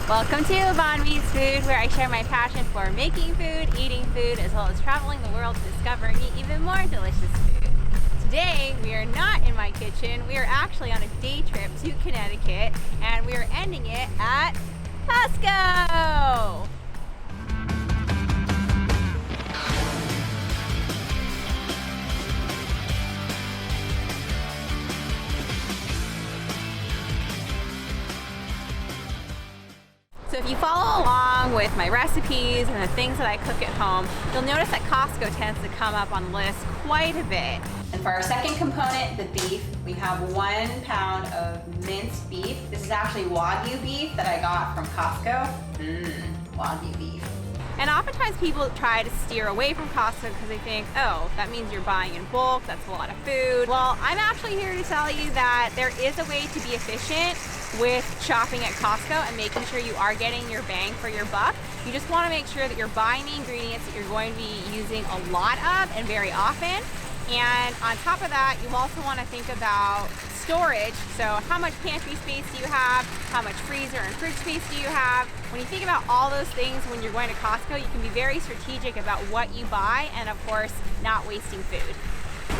Welcome to Yvonne Meets Food, where I share my passion for making food, eating food, as well as traveling the world to discover and eat even more delicious food. Today, we are not in my kitchen. We are actually on a day trip to Connecticut, and we are ending it at Costco! So if you follow along with my recipes and the things that I cook at home, you'll notice that Costco tends to come up on the list quite a bit. And for our second component, the beef, we have 1 pound of minced beef. This is actually Wagyu beef that I got from Costco. Wagyu beef. And oftentimes people try to steer away from Costco because they think, oh, that means you're buying in bulk, that's a lot of food. Well, I'm actually here to tell you that there is a way to be efficient with shopping at Costco and making sure you are getting your bang for your buck. You just want to make sure that you're buying the ingredients that you're going to be using a lot of and very often. And on top of that, you also want to think about storage. So how much pantry space do you have? How much freezer and fridge space do you have? When you think about all those things when you're going to Costco, you can be very strategic about what you buy and, of course, not wasting food.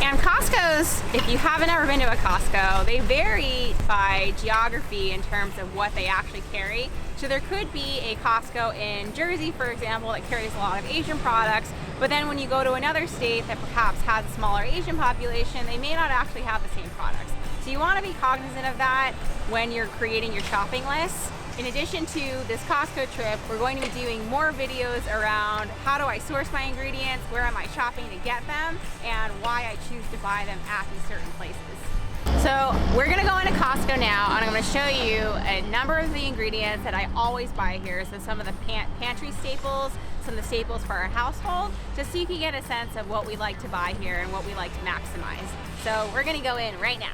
And Costco's, if you haven't ever been to a Costco, they vary by geography in terms of what they actually carry. So there could be a Costco in Jersey, for example, that carries a lot of Asian products, but then when you go to another state that perhaps has a smaller Asian population, they may not actually have the same products. So you want to be cognizant of that when you're creating your shopping lists. In addition to this Costco trip, we're going to be doing more videos around how do I source my ingredients, where am I shopping to get them, and why I choose to buy them at these certain places. So we're gonna go into Costco now, and I'm gonna show you a number of the ingredients that I always buy here. So some of the pantry staples, some of the staples for our household, just so you can get a sense of what we like to buy here and what we like to maximize. So we're gonna go in right now.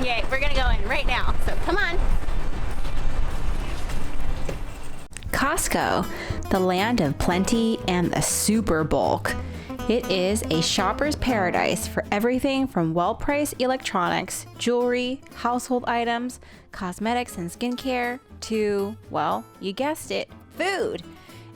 Yay, we're gonna go in right now, so come on. Costco, the land of plenty and the super bulk. It is a shopper's paradise for everything from well-priced electronics, jewelry, household items, cosmetics and skincare, to, well, you guessed it, food.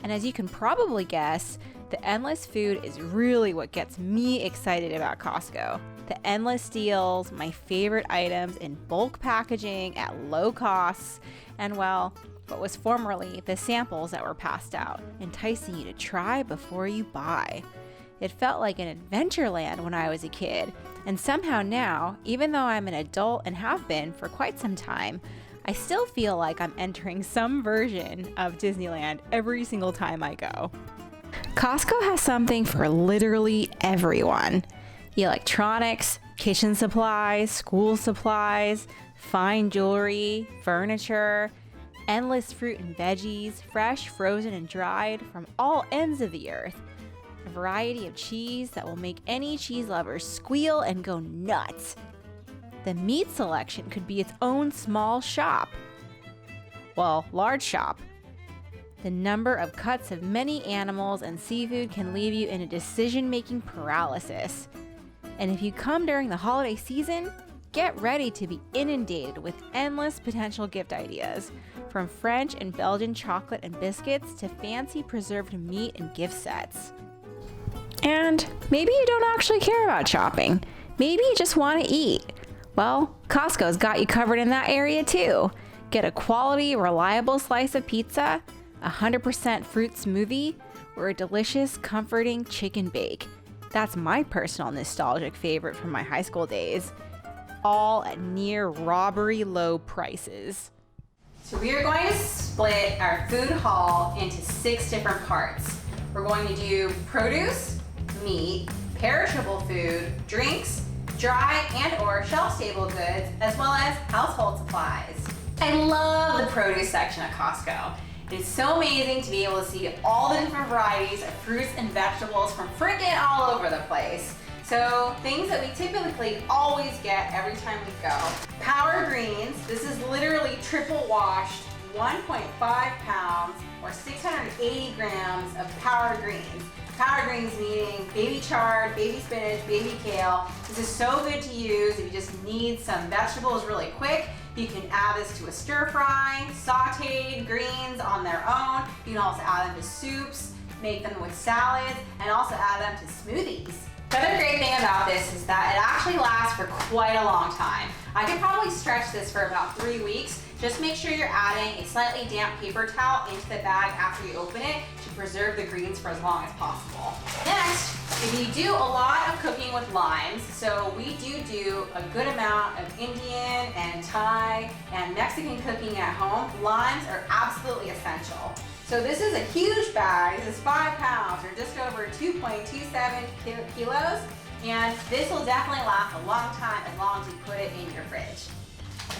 And as you can probably guess, the endless food is really what gets me excited about Costco. The endless deals, my favorite items in bulk packaging at low costs, and well, what was formerly the samples that were passed out, enticing you to try before you buy. It felt like an adventure land when I was a kid, and somehow now, even though I'm an adult and have been for quite some time, I still feel like I'm entering some version of Disneyland every single time I go. Costco has something for literally everyone. Electronics, kitchen supplies, school supplies, fine jewelry, furniture, endless fruit and veggies, fresh, frozen, and dried from all ends of the earth. A variety of cheese that will make any cheese lover squeal and go nuts. The meat selection could be its own small shop. Well, large shop. The number of cuts of many animals and seafood can leave you in a decision-making paralysis. And if you come during the holiday season, get ready to be inundated with endless potential gift ideas, from French and Belgian chocolate and biscuits to fancy preserved meat and gift sets. And maybe you don't actually care about shopping. Maybe you just want to eat. Well, Costco's got you covered in that area too. Get a quality, reliable slice of pizza, a 100% fruit smoothie, or a delicious, comforting chicken bake. That's my personal nostalgic favorite from my high school days. All at near robbery low prices. So we are going to split our food haul into 6 different parts. We're going to do produce, meat, perishable food, drinks, dry and or shelf-stable goods, as well as household supplies. I love the produce section at Costco. It's so amazing to be able to see all the different varieties of fruits and vegetables from freaking all over the place. So things that we typically always get every time we go. Power greens, this is literally triple washed, 1.5 pounds or 680 grams of power greens. Power greens meaning baby chard, baby spinach, baby kale. This is so good to use if you just need some vegetables really quick. You can add this to a stir fry, sauteed greens on their own. You can also add them to soups, make them with salads, and also add them to smoothies. The other great thing about this is that it actually lasts for quite a long time. I could probably stretch this for about 3 weeks. Just make sure you're adding a slightly damp paper towel into the bag after you open it to preserve the greens for as long as possible. Next, if you do a lot of cooking with limes, so we do a good amount of Indian and Thai and Mexican cooking at home, limes are absolutely essential. So this is a huge bag. This is 5 pounds or just over 2.27 kilos. And this will definitely last a long time as long as you put it in your fridge.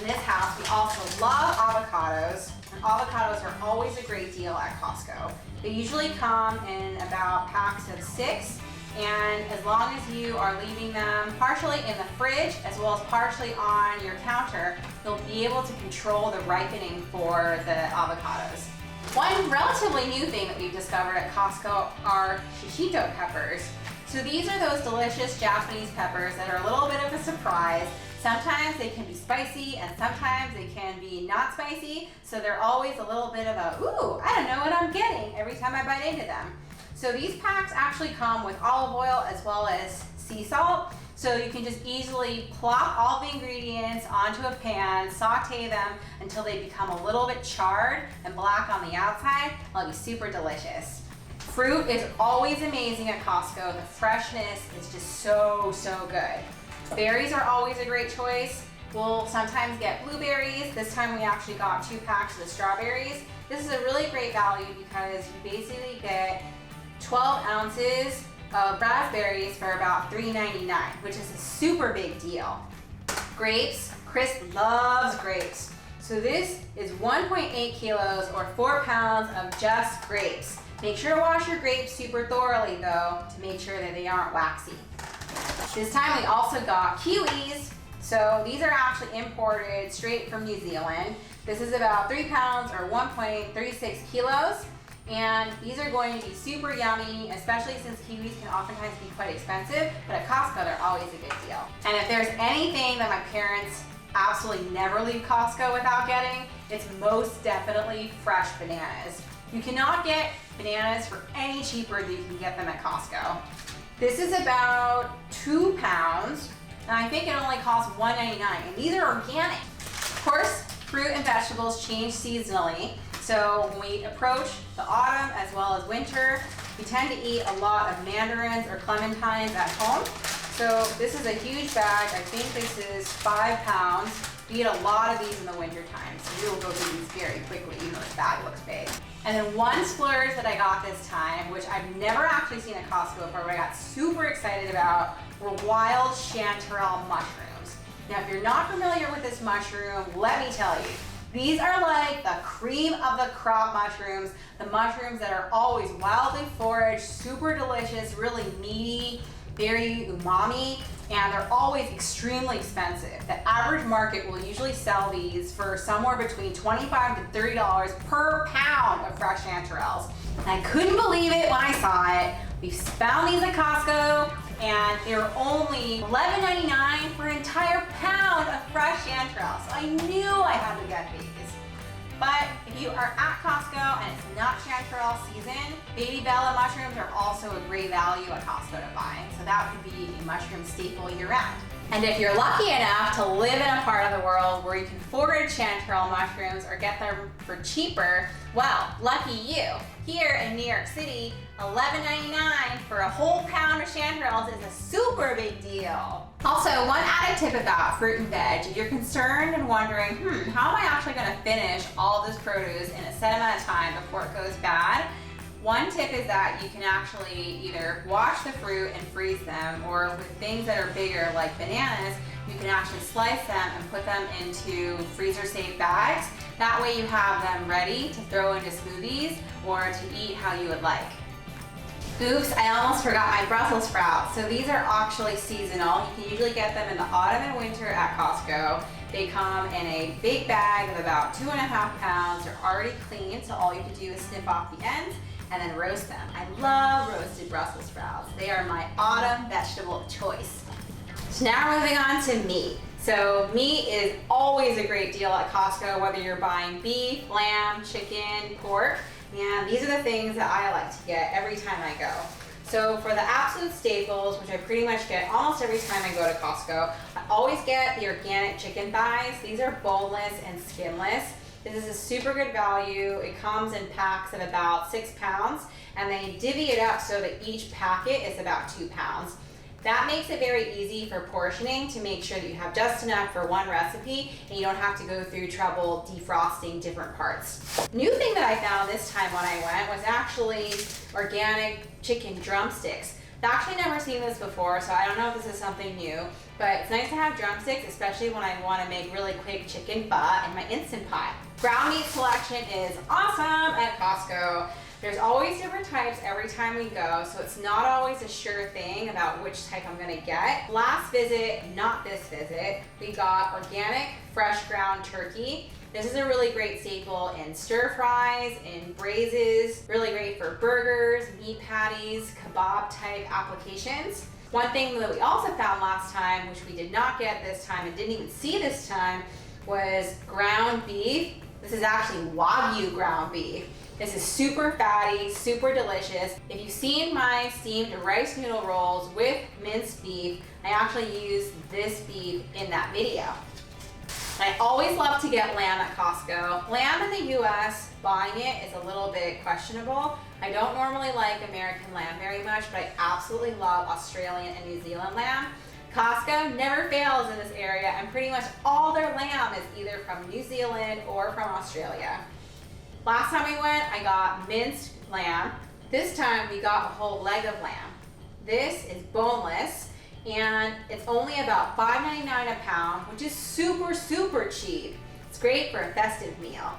In this house, we also love avocados. And avocados are always a great deal at Costco. They usually come in about packs of 6. And as long as you are leaving them partially in the fridge as well as partially on your counter, you'll be able to control the ripening for the avocados. One relatively new thing that we've discovered at Costco are shishito peppers. So these are those delicious Japanese peppers that are a little bit of a surprise. Sometimes they can be spicy and sometimes they can be not spicy. So they're always a little bit of a, ooh, I don't know what I'm getting every time I bite into them. So these packs actually come with olive oil as well as sea salt. So you can just easily plop all the ingredients onto a pan, saute them until they become a little bit charred and black on the outside. It'll be super delicious. Fruit is always amazing at Costco. The freshness is just so good. Berries are always a great choice. We'll sometimes get blueberries. This time we actually got 2 packs of the strawberries. This is a really great value because you basically get 12 ounces of raspberries for about $3.99, which is a super big deal. Grapes, Chris loves grapes. So this is 1.8 kilos or 4 pounds of just grapes. Make sure to wash your grapes super thoroughly though to make sure that they aren't waxy. This time we also got kiwis. So these are actually imported straight from New Zealand. This is about 3 pounds or 1.36 kilos. And these are going to be super yummy, especially since kiwis can oftentimes be quite expensive, but at Costco they're always a good deal. And if there's anything that my parents absolutely never leave Costco without getting, it's most definitely fresh bananas. You cannot get bananas for any cheaper than you can get them at Costco. This is about 2 pounds, and I think it only costs $1.99, and these are organic. Of course, fruit and vegetables change seasonally. So when we approach the autumn as well as winter, we tend to eat a lot of mandarins or clementines at home. So this is a huge bag. I think this is 5 pounds. We eat a lot of these in the winter time, so we will go through these very quickly, even though the bag looks big. And then one splurge that I got this time, which I've never actually seen at Costco before, but I got super excited about, were wild chanterelle mushrooms. Now, if you're not familiar with this mushroom, let me tell you. These are like the cream of the crop mushrooms, the mushrooms that are always wildly foraged, super delicious, really meaty, very umami, and they're always extremely expensive. The average market will usually sell these for somewhere between $25 to $30 per pound of fresh chanterelles. And I couldn't believe it when I saw it. We found these at Costco, and they were only $11.99 for an entire pound of fresh chanterelles. So I knew I had to get these. But if you are at Costco and it's not chanterelle season, baby bella mushrooms are also a great value at Costco to buy. So that would be a mushroom staple year round. And if you're lucky enough to live in a part of the world where you can forage chanterelle mushrooms or get them for cheaper, well, lucky you. Here in New York City, $11.99 for a whole pound of chanterelles is a super big deal. Also, one added tip about fruit and veg, if you're concerned and wondering, how am I actually gonna finish all this produce in a set amount of time before it goes bad? One tip is that you can actually either wash the fruit and freeze them, or with things that are bigger like bananas, you can actually slice them and put them into freezer-safe bags. That way you have them ready to throw into smoothies or to eat how you would like. Oops, I almost forgot my Brussels sprouts. So these are actually seasonal. You can usually get them in the autumn and winter at Costco. They come in a big bag of about 2.5 pounds. They're already clean, so all you have to do is snip off the ends and then roast them. I love roasted Brussels sprouts. They are my autumn vegetable of choice. So now we're moving on to meat. So meat is always a great deal at Costco, whether you're buying beef, lamb, chicken, pork, and these are the things that I like to get every time I go. So for the absolute staples, which I pretty much get almost every time I go to Costco, I always get the organic chicken thighs. These are boneless and skinless. This is a super good value. It comes in packs of about 6 pounds, and they divvy it up so that each packet is about 2 pounds. That makes it very easy for portioning to make sure that you have just enough for one recipe and you don't have to go through trouble defrosting different parts. New thing that I found this time when I went was actually organic chicken drumsticks. I've actually never seen this before, so I don't know if this is something new, but it's nice to have drumsticks, especially when I want to make really quick chicken pho in my Instant Pot. Ground meat selection is awesome at Costco. There's always different types every time we go, so it's not always a sure thing about which type I'm gonna get. Last visit, not this visit, we got organic fresh ground turkey. This is a really great staple in stir fries, in braises, really great for burgers, meat patties, kebab type applications. One thing that we also found last time, which we did not get this time and didn't even see this time, was ground beef. This is actually Wagyu ground beef. This is super fatty, super delicious. If you've seen my steamed rice noodle rolls with minced beef, I actually use this beef in that video. I always love to get lamb at Costco. Lamb in the US, buying it is a little bit questionable. I don't normally like American lamb very much, but I absolutely love Australian and New Zealand lamb. Costco never fails in this area, and pretty much all their lamb is either from New Zealand or from Australia. Last time we went, I got minced lamb. This time we got a whole leg of lamb. This is boneless, and it's only about $5.99 a pound, which is super, super cheap. It's great for a festive meal.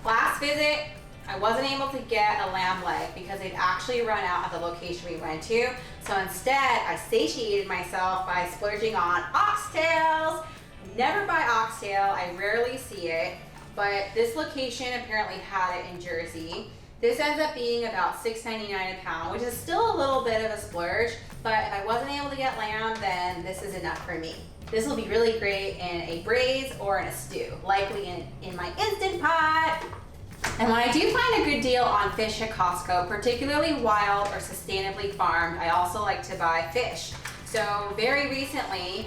Last visit, I wasn't able to get a lamb leg because they'd actually run out at the location we went to. So instead, I satiated myself by splurging on oxtails. I never buy oxtail, I rarely see it, but this location apparently had it in Jersey. This ends up being about $6.99 a pound, which is still a little bit of a splurge, but if I wasn't able to get lamb, then this is enough for me. This will be really great in a braise or in a stew, likely in my Instant Pot. And when I do find a good deal on fish at Costco, particularly wild or sustainably farmed, I also like to buy fish. So very recently,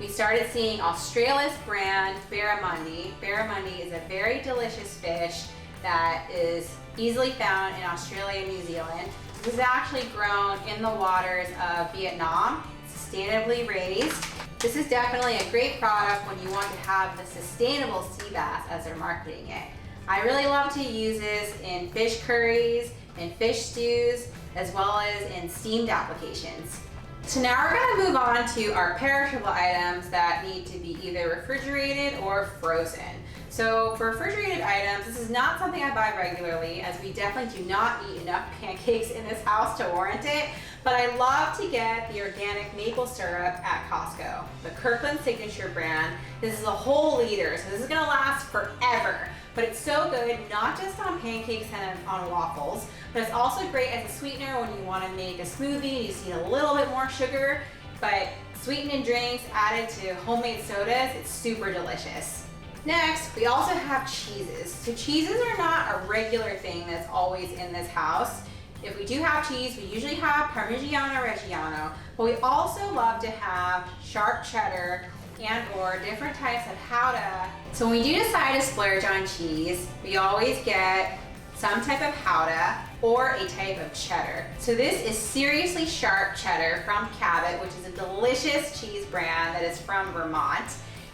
we started seeing Australia's brand barramundi. Barramundi is a very delicious fish that is easily found in Australia and New Zealand. This is actually grown in the waters of Vietnam, sustainably raised. This is definitely a great product when you want to have the sustainable sea bass as they're marketing it. I really love to use this in fish curries, in fish stews, as well as in steamed applications. So now we're going to move on to our perishable items that need to be either refrigerated or frozen. So for refrigerated items, this is not something I buy regularly, as we definitely do not eat enough pancakes in this house to warrant it, but I love to get the organic maple syrup at Costco, the Kirkland Signature brand. This is a whole liter, so this is going to last forever. But it's so good, not just on pancakes and on waffles, but it's also great as a sweetener when you want to make a smoothie. You just need a little bit more sugar, but sweetened in drinks, added to homemade sodas, it's super delicious. Next, we also have cheeses. So cheeses are not a regular thing that's always in this house. If we do have cheese, we usually have Parmigiano Reggiano, but we also love to have sharp cheddar and or different types of Gouda. So when we do decide to splurge on cheese, we always get some type of Gouda or a type of cheddar. So this is seriously sharp cheddar from Cabot, which is a delicious cheese brand that is from Vermont.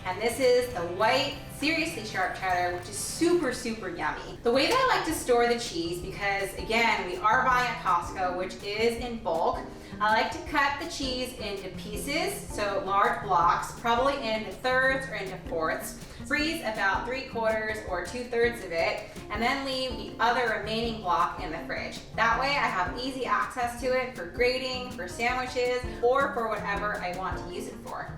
And this is the white, seriously sharp cheddar, which is super, super yummy. The way that I like to store the cheese, because again, we are buying at Costco, which is in bulk, I like to cut the cheese into pieces, so large blocks, probably into thirds or into fourths. Freeze about 3/4 or 2/3 of it, and then leave the other remaining block in the fridge. That way I have easy access to it for grating, for sandwiches, or for whatever I want to use it for.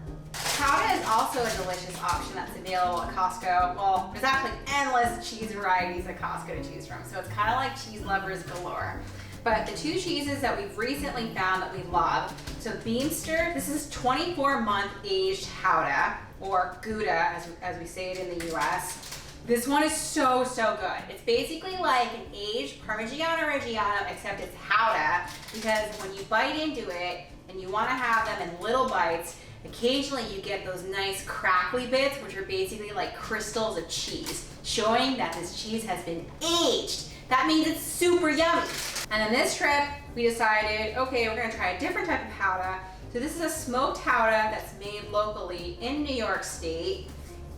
Gouda is also a delicious option that's available at Costco. Well, there's actually endless cheese varieties at Costco to choose from, so it's kind of like cheese lovers galore. but the two cheeses that we've recently found that we love. So Beemster, this is 24-month aged Gouda, or Gouda as we say it in the US. This one is so good. It's basically like an aged Parmigiano Reggiano, except it's Gouda, because when you bite into it and you want to have them in little bites, occasionally you get those nice crackly bits, which are basically like crystals of cheese, showing that this cheese has been aged. That means it's super yummy. And on this trip, we decided, okay, we're gonna try a different type of Gouda. So this is a smoked Gouda that's made locally in New York State.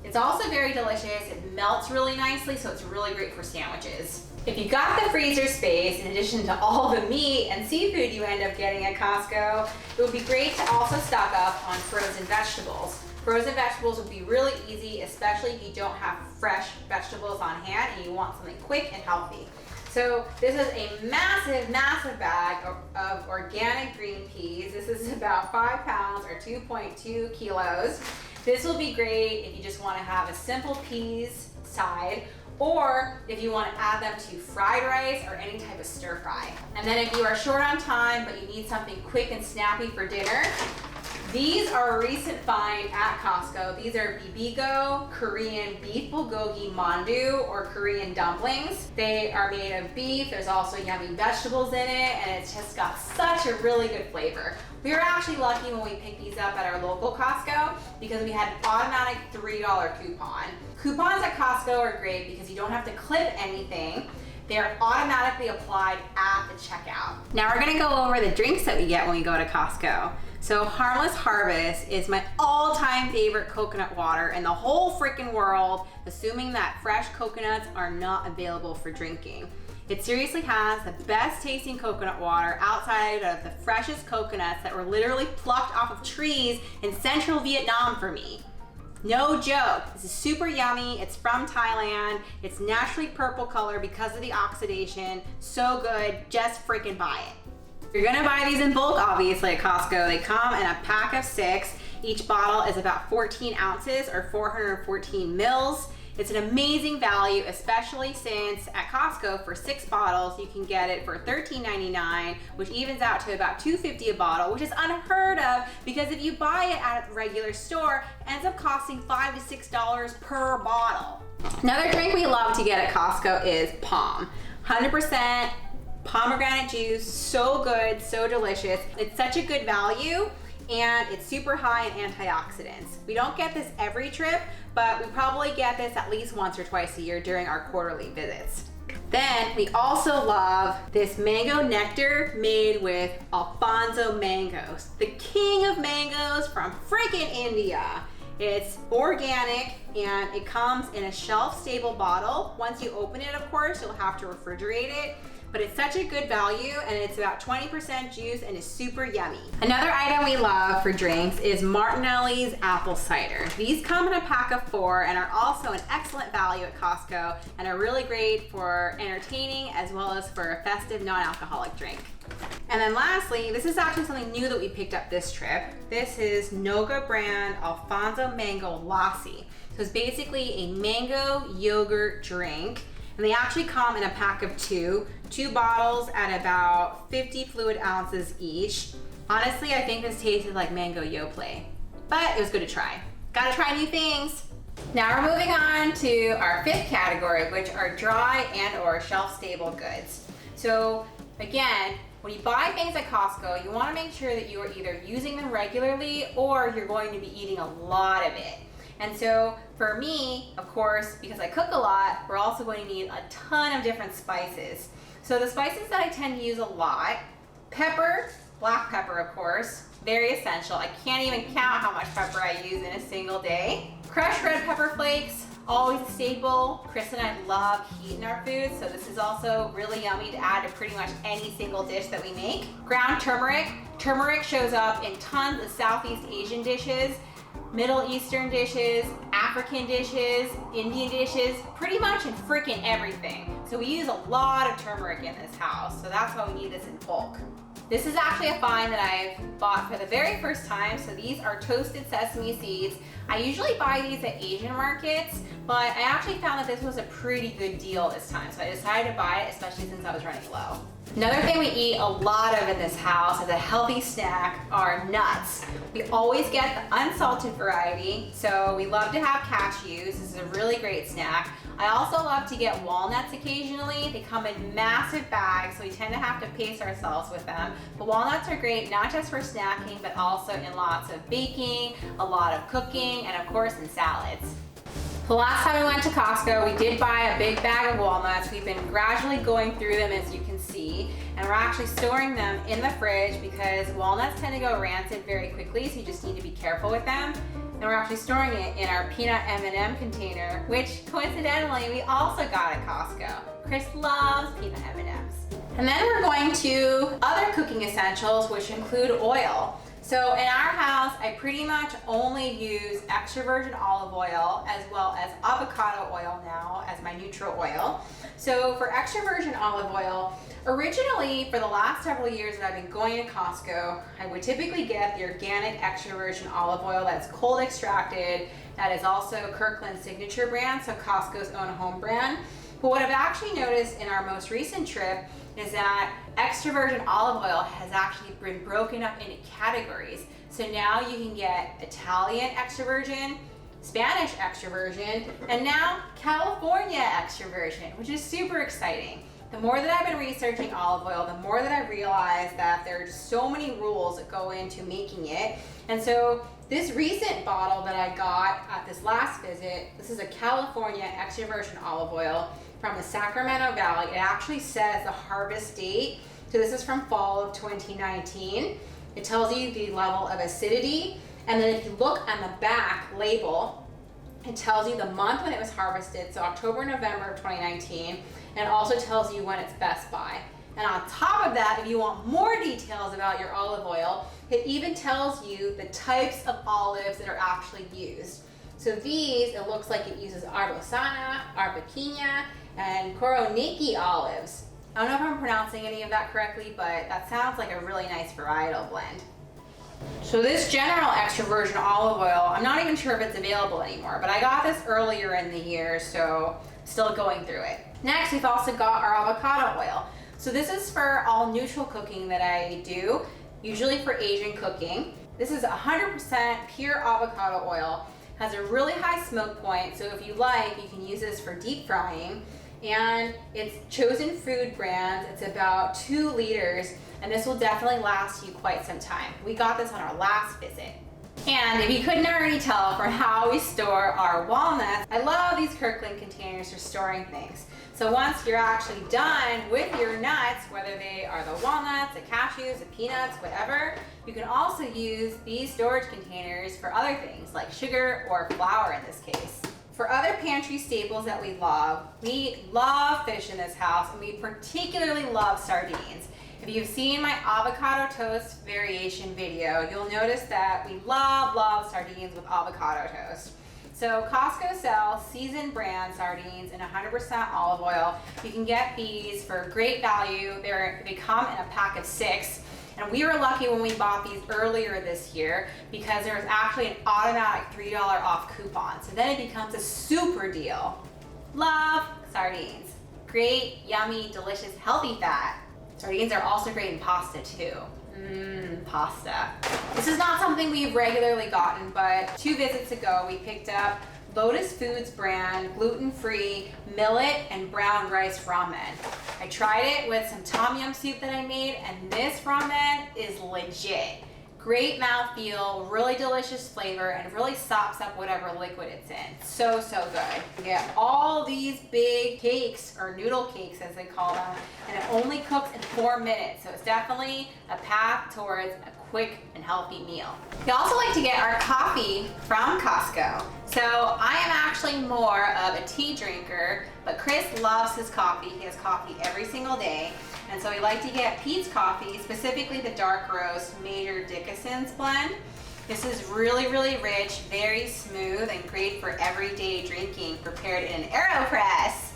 It's also very delicious. It melts really nicely, so it's really great for sandwiches. If you got the freezer space, in addition to all the meat and seafood you end up getting at Costco, it would be great to also stock up on frozen vegetables. Frozen vegetables would be really easy, especially if you don't have fresh vegetables on hand and you want something quick and healthy. So this is a massive bag of organic green peas. This is about 5 pounds or 2.2 kilos. This will be great if you just want to have a simple peas side, or if you want to add them to fried rice or any type of stir fry. And then if you are short on time but you need something quick and snappy for dinner, these are a recent find at Costco. These are bibigo Korean beef bulgogi mandu, or Korean dumplings. They are made of beef. There's also yummy vegetables in it, and it's just got such a really good flavor. We were actually lucky when we picked these up at our local Costco because we had an automatic $3 coupon. Coupons at Costco are great because you don't have to clip anything. They're automatically applied at the checkout. Now we're gonna go over the drinks that we get when we go to Costco. So Harmless Harvest is my all-time favorite coconut water in the whole freaking world, assuming that fresh coconuts are not available for drinking. It seriously has the best tasting coconut water outside of the freshest coconuts that were literally plucked off of trees in central Vietnam for me. No joke, this is super yummy. It's from Thailand. It's naturally purple color because of the oxidation. So good, just freaking buy it. You're gonna buy these in bulk, obviously, at Costco. They come in a pack of 6. Each bottle is about 14 ounces or 414 mils. It's an amazing value, especially since at Costco for 6 bottles, you can get it for $13.99, which evens out to about $2.50 a bottle, which is unheard of because if you buy it at a regular store, it ends up costing $5 to $6 per bottle. Another drink we love to get at Costco is Palm. 100% pomegranate juice, so good, so delicious. It's such a good value, and it's super high in antioxidants. We don't get this every trip, but we probably get this at least once or twice a year during our quarterly visits. Then we also love this mango nectar made with Alfonso mangoes, the king of mangoes from freaking India. It's organic and it comes in a shelf-stable bottle. Once you open it, of course, you'll have to refrigerate it. But it's such a good value, and it's about 20% juice and is super yummy. Another item we love for drinks is Martinelli's apple cider. These come in a pack of 4 and are also an excellent value at Costco and are really great for entertaining as well as for a festive non-alcoholic drink. And then lastly, this is actually something new that we picked up this trip. This is Noga brand Alfonso Mango Lassi. So it's basically a mango yogurt drink. And they actually come in a pack of 2 bottles at about 50 fluid ounces each. Honestly, I think this tasted like mango Yoplait, but it was good to try. Gotta try new things. Now we're moving on to our 5th category, which are dry and or shelf-stable goods. So again, when you buy things at Costco, you wanna make sure that you are either using them regularly or you're going to be eating a lot of it. And so for me, of course, because I cook a lot, we're also going to need a ton of different spices. So the spices that I tend to use a lot, pepper, black pepper, of course, very essential. I can't even count how much pepper I use in a single day. Crushed red pepper flakes, always a staple. Chris and I love heat in our food, so this is also really yummy to add to pretty much any single dish that we make. Ground turmeric. Turmeric shows up in tons of Southeast Asian dishes, Middle Eastern dishes, African dishes, Indian dishes, pretty much in freaking everything. So we use a lot of turmeric in this house, so that's why we need this in bulk. This is actually a find that I've bought for the very first time. So these are toasted sesame seeds. I usually buy these at Asian markets, but I actually found that this was a pretty good deal this time, so I decided to buy it, especially since I was running low. Another thing we eat a lot of in this house as a healthy snack are nuts. We always get the unsalted variety, so we love to have cashews. This is a really great snack. I also love to get walnuts occasionally. They come in massive bags, so we tend to have to pace ourselves with them. But walnuts are great not just for snacking, but also in lots of baking, a lot of cooking, and of course in salads. The last time we went to Costco, we did buy a big bag of walnuts. We've been gradually going through them, as you can see, and we're actually storing them in the fridge because walnuts tend to go rancid very quickly, so you just need to be careful with them. And we're actually storing it in our peanut M&M container, which coincidentally we also got at Costco. Chris loves peanut M&Ms. And then we're going to other cooking essentials, which include oil. So in our house, I pretty much only use extra virgin olive oil as well as avocado oil now as my neutral oil. So for extra virgin olive oil, originally for the last several years that I've been going to Costco, I would typically get the organic extra virgin olive oil that's cold extracted, that is also Kirkland's signature brand, so Costco's own home brand. But what I've actually noticed in our most recent trip is that extra virgin olive oil has actually been broken up into categories. So now you can get Italian extra virgin, Spanish extra virgin, and now California extra virgin, which is super exciting. The more that I've been researching olive oil, the more that I realize that there are just so many rules that go into making it. And so this recent bottle that I got at this last visit, this is a California extra virgin olive oil from the Sacramento Valley. It actually says the harvest date. So this is from fall of 2019. It tells you the level of acidity. And then if you look on the back label, it tells you the month when it was harvested, so October, November of 2019, and it also tells you when it's best by. And on top of that, if you want more details about your olive oil, it even tells you the types of olives that are actually used. So these, it looks like it uses Arbosana, Arbequina, and Koroniki olives. I don't know if I'm pronouncing any of that correctly, but that sounds like a really nice varietal blend. So this general extra virgin olive oil, I'm not even sure if it's available anymore, but I got this earlier in the year, so still going through it. Next, we've also got our avocado oil. So this is for all neutral cooking that I do, usually for Asian cooking. This is 100% pure avocado oil, has a really high smoke point, so if you like, you can use this for deep frying. And it's Chosen Food brand. It's about 2 liters, and this will definitely last you quite some time. We got this on our last visit. And if you couldn't already tell from how we store our walnuts, I love these Kirkland containers for storing things. So once you're actually done with your nuts, whether they are the walnuts, the cashews, the peanuts, whatever, you can also use these storage containers for other things like sugar or flour in this case. For other pantry staples that we love fish in this house, and we particularly love sardines. If you've seen my avocado toast variation video, you'll notice that we love sardines with avocado toast. So Costco sells seasoned brand sardines in 100% olive oil. You can get these for great value. They come in a pack of 6. And we were lucky when we bought these earlier this year because there was actually an automatic $3 off coupon. So then it becomes a super deal. Love sardines. Great, yummy, delicious, healthy fat. Sardines are also great in pasta too. Pasta. This is not something we've regularly gotten, but 2 visits ago we picked up Lotus Foods brand gluten-free millet and brown rice ramen. I tried it with some tom yum soup that I made, and this ramen is legit. Great mouthfeel, really delicious flavor, and really sops up whatever liquid it's in. So good. You get all these big cakes, or noodle cakes as they call them, and it only cooks in 4 minutes. So it's definitely a path towards a quick and healthy meal. We also like to get our coffee from Costco. So I am actually more of a tea drinker, but Chris loves his coffee. He has coffee every single day. And so we like to get Pete's coffee, specifically the dark roast Major Dickinson's blend. This is really rich, very smooth, and great for everyday drinking, prepared in an AeroPress.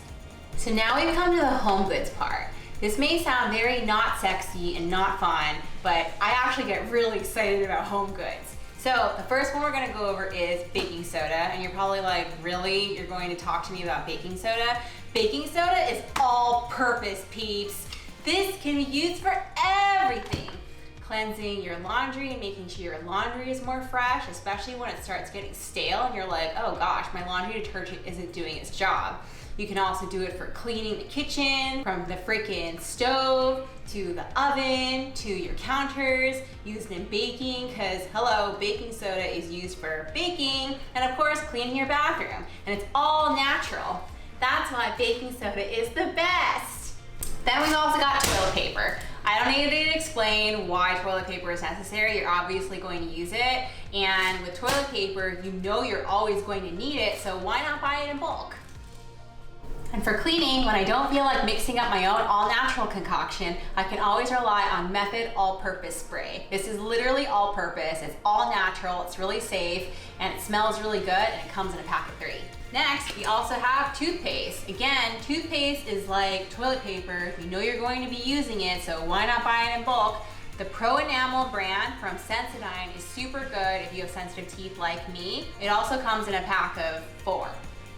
So now we've come to the home goods part. This may sound very not sexy and not fun, but I actually get really excited about home goods. So the first one we're gonna go over is baking soda. And you're probably like, really? You're going to talk to me about baking soda? Baking soda is all-purpose, peeps. This can be used for everything. Cleansing your laundry and making sure your laundry is more fresh, especially when it starts getting stale and you're like, oh gosh, my laundry detergent isn't doing its job. You can also do it for cleaning the kitchen, from the freaking stove to the oven to your counters, used in baking, because hello, baking soda is used for baking, and of course cleaning your bathroom, and it's all natural. That's why baking soda is the best. Then we've also got toilet paper. I don't need to explain why toilet paper is necessary. You're obviously going to use it, and with toilet paper, you know you're always going to need it, so why not buy it in bulk? And for cleaning, when I don't feel like mixing up my own all-natural concoction, I can always rely on Method All-Purpose Spray. This is literally all-purpose, it's all natural, it's really safe, and it smells really good, and it comes in a pack of 3. Next, we also have toothpaste. Again, toothpaste is like toilet paper. You know you're going to be using it, so why not buy it in bulk? The Pro Enamel brand from Sensodyne is super good if you have sensitive teeth like me. It also comes in a pack of 4.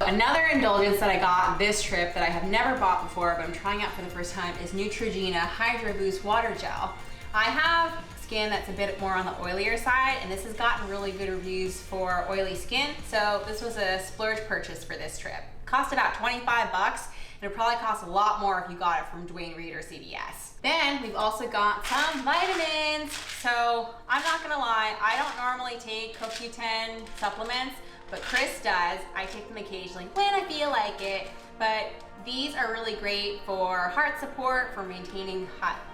Another indulgence that I got this trip that I have never bought before, but I'm trying out for the first time, is Neutrogena Hydro Boost Water Gel. I have skin that's a bit more on the oilier side, and this has gotten really good reviews for oily skin, so this was a splurge purchase for this trip. Cost about 25 bucks, and it probably cost a lot more if you got it from Duane Reade or CVS. Then we've also got some vitamins. So I'm not gonna lie, I don't normally take CoQ10 supplements, but Chris does. I take them occasionally when I feel like it, but these are really great for heart support, for maintaining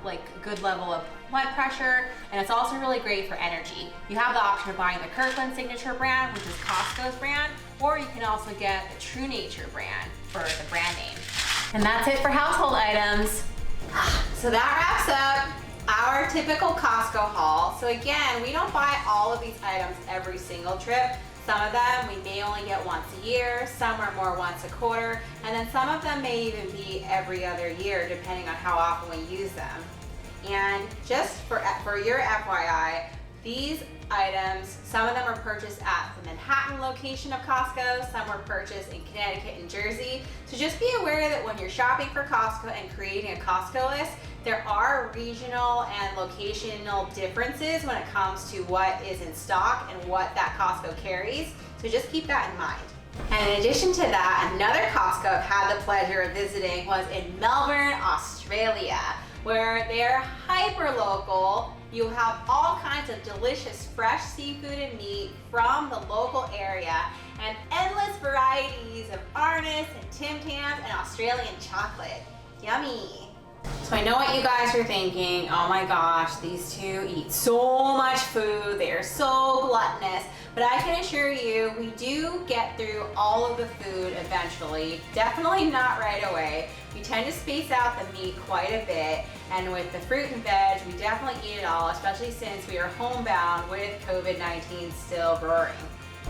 a good level of blood pressure, and it's also really great for energy. You have the option of buying the Kirkland Signature brand, which is Costco's brand, or you can also get the True Nature brand for the brand name. And that's it for household items. So that wraps up our typical Costco haul. So again, we don't buy all of these items every single trip. Some of them we may only get once a year, some are more once a quarter, and then some of them may even be every other year depending on how often we use them. And just for your FYI, these items, some of them are purchased at the Manhattan location of Costco, some were purchased in Connecticut and Jersey. So just be aware that when you're shopping for Costco and creating a Costco list, there are regional and locational differences when it comes to what is in stock and what that Costco carries. So just keep that in mind. And in addition to that, another Costco I've had the pleasure of visiting was in Melbourne, Australia, where they're hyper local. You have all kinds of delicious fresh seafood and meat from the local area, and endless varieties of Arnis and Tim Tams and Australian chocolate. Yummy. So I know what you guys are thinking. Oh my gosh, these two eat so much food. They are so gluttonous. But I can assure you, we do get through all of the food eventually. Definitely not right away. We tend to space out the meat quite a bit. And with the fruit and veg, we definitely eat it all, especially since we are homebound with COVID-19 still roaring.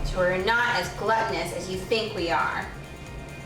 So we're not as gluttonous as you think we are.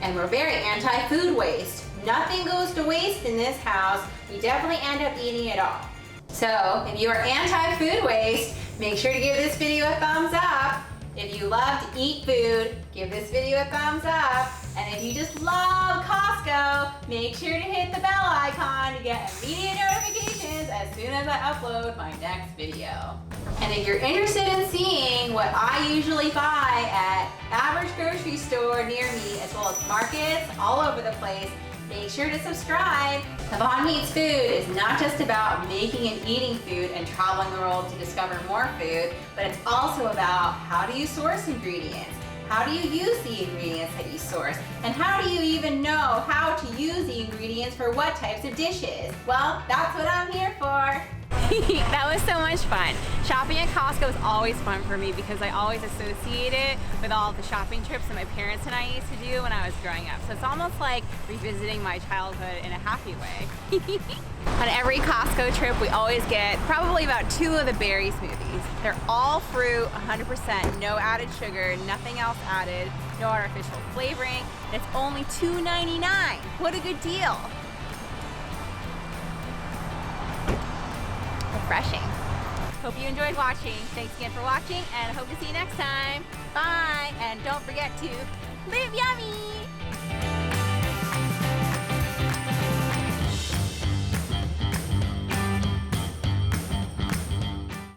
And we're very anti-food waste. Nothing goes to waste in this house. We definitely end up eating it all. So if you are anti-food waste, make sure to give this video a thumbs up. If you love to eat food, give this video a thumbs up. And if you just love Costco, make sure to hit the bell icon to get immediate notifications as soon as I upload my next video. And if you're interested in seeing what I usually buy at average grocery store near me, as well as markets all over the place, make sure to subscribe. Yvonne Eats Food is not just about making and eating food and traveling the world to discover more food, but it's also about how do you source ingredients? How do you use the ingredients that you source? And how do you even know how to use the ingredients for what types of dishes? Well, that's what I'm here for. That was so much fun. Shopping at Costco is always fun for me because I always associate it with all the shopping trips that my parents and I used to do when I was growing up. So it's almost like revisiting my childhood in a happy way. On every Costco trip, we always get probably about 2 of the berry smoothies. They're all fruit, 100%, no added sugar, nothing else added, no artificial flavoring. And it's only $2.99. What a good deal. Refreshing. Hope you enjoyed watching. Thanks again for watching, and I hope to see you next time. Bye, and don't forget to live yummy!